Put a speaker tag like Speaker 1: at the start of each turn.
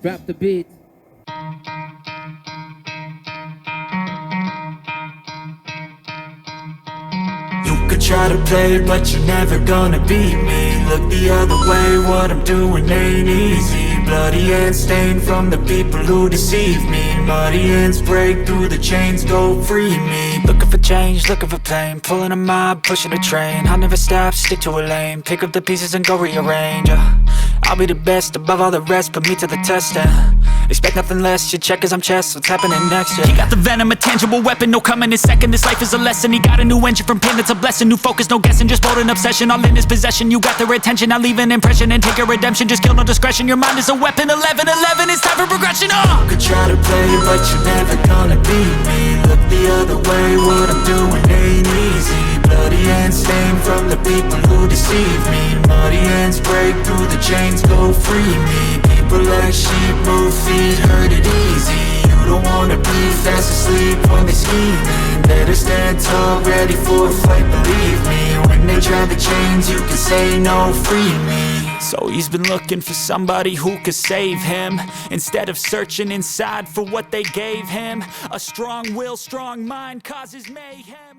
Speaker 1: Drop the beat.
Speaker 2: You could try to play, but you're never gonna beat me. Look the other way, what I'm doing ain't easy. Bloody hands stained from the people who deceive me. Muddy hands break through the chains, go free me. Looking for change, looking for pain. Pulling a mob, pushing a train. I'll never stop, stick to a lane. Pick up the pieces and go rearrange. I'll be the best above all the rest, put me to the test and expect nothing less, you check as I'm chess, what's happening next, yeah. He got the venom, a tangible weapon, no coming in second. This life is a lesson, he got a new engine from pain, it's a blessing. New focus, no guessing, just bold and obsession. All in his possession, you got their attention. I'll leave an impression and take your redemption. Just kill, no discretion, your mind is a weapon. 11-11, it's time for progression, You could try to play, but you're never gonna beat me. Look the other way, what I'm doing ain't easy. Bloody hands stained from the people who deceive me. Muddy hands break through the chains, go free me. People like sheep move feet, hurt it easy. You don't wanna be fast asleep when they scheming. Better stand tall, ready for a fight, believe me. When they try the chains, you can say no, free me. So he's been looking for somebody who could save him, instead of searching inside for what they gave him. A strong will, strong mind causes mayhem.